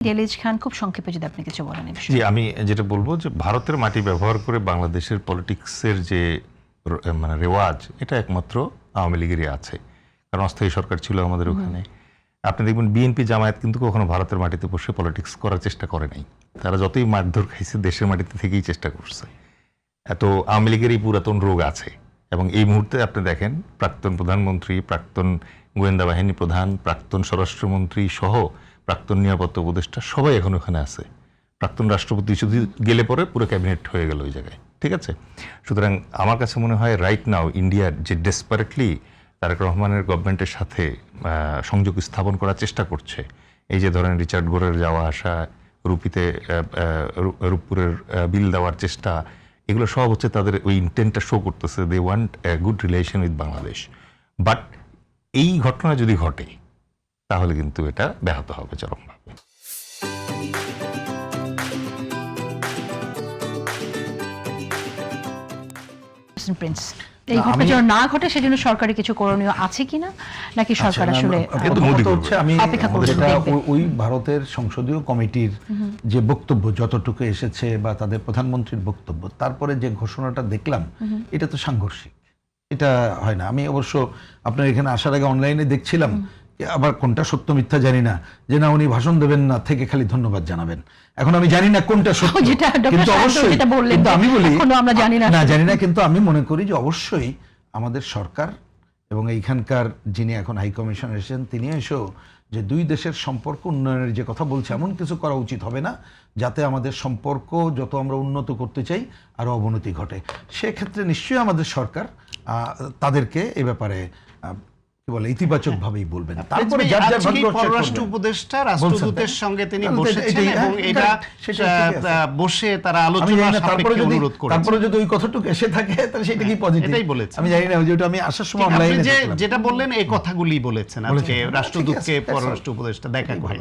দেলিজ খান খুব সংক্ষেপে যদি আপনি কিছু বলেন। জি, আমি যেটা বলবো যে ভারতের মাটি ব্যবহার করে বাংলাদেশের পলিটিক্সের যে মানে রেওয়াজ, এটা একমাত্র আওয়ামী লীগেরই আছে, কারণ অস্থায়ী সরকার ছিল আমাদের ওখানে। আপনি দেখবেন বিএনপি জামায়াত কিন্তু কখনো ভারতের মাটিতে বসে পলিটিক্স করার চেষ্টা করে নাই। তারা যতই মারধর খাইছে দেশের মাটিতে থেকেই চেষ্টা করছে। এত আওয়ামী লীগের এই পুরাতন রোগ আছে, এবং এই মুহূর্তে আপনি দেখেন প্রাক্তন প্রধানমন্ত্রী, প্রাক্তন গোয়েন্দা বাহিনী প্রধান, প্রাক্তন স্বরাষ্ট্রমন্ত্রী সহ প্রাক্তন নিরাপত্তা উপদেষ্টা সবাই এখন ওখানে আছে। প্রাক্তন রাষ্ট্রপতি শুধু গেলে পরে পুরো ক্যাবিনেট হয়ে গেল ওই জায়গায়, ঠিক আছে। সুতরাং আমার কাছে মনে হয় রাইট নাও ইন্ডিয়ার যে ডেসপারেটলি তারেক রহমানের গভর্নমেন্টের সাথে সংযোগ স্থাপন করার চেষ্টা করছে, এই যে ধরেন রিচার্ড গোরের যাওয়া আসা, রূপপুরের বিল দেওয়ার চেষ্টা, এগুলো সব হচ্ছে তাদের ওই ইন্টেন্টটা শো করতেছে, they want a good relation with Bangladesh. But এই ঘটনা যদি ঘটে তাহলে কিন্তু এটা ব্যাহত হবে চরমভাবে। প্রিন্স, এই ঘটনা যেন না ঘটে সেজন্য সরকারি কিছু করণীয় আছে কিনা, নাকি সরকার আসলে অপেক্ষা করছে? ওই ভারতের সংসদীয় কমিটির যে বক্তব্য যতটুকু এসেছে বা তাদের প্রধানমন্ত্রীর বক্তব্য, তারপরে যে ঘোষণাটা দেখলাম, এটা তো সাংঘর্ষিক, এটা হয় না। আমি অবশ্য আপনার এখানে আসার আগে অনলাইনে দেখছিলাম, আবার কোনটা সত্য মিথ্যা জানি না, যে না উনি ভাষণ দেবেন না, থেকে খালি ধন্যবাদ জানাবেন। এখন আমি জানি না কোনটা সত্য, কিন্তু অবশ্যই আমি বলি না জানি না, কিন্তু আমি মনে করি যে অবশ্যই আমাদের সরকার এবং এইখানকার যিনি এখন হাই কমিশনার এসেছেন, তিনি এসেও যে দুই দেশের সম্পর্ক উন্নয়নের যে কথা বলছে, এমন কিছু করা উচিত হবে না যাতে আমাদের সম্পর্ক যত আমরা উন্নত করতে চাই আরো অবনতি ঘটে। সেক্ষেত্রে নিশ্চয়ই আমাদের সরকার তাদেরকে এ ব্যাপারে ইতিবাচক ভাবেই বলবেন। তারপরে পররাষ্ট্র উপদেষ্টা রাষ্ট্রদূতের সঙ্গে তিনি বসেছেন এবং এটা বসে তারা আলোচনা সাপেক্ষে অনুরোধ করেছেন। তারপরে যদি ওই কথাটুকু এসে থাকে তাহলে সেটা কি পজিটিভ, এটাই বলেছেন। আমি জানি না, যেটা আমি আসার সময় অনলাইনে যেটা বললেন এই কথাগুলি বলেছেন আজকে রাষ্ট্রদূতকে পররাষ্ট্র উপদেষ্টা দেখা করে।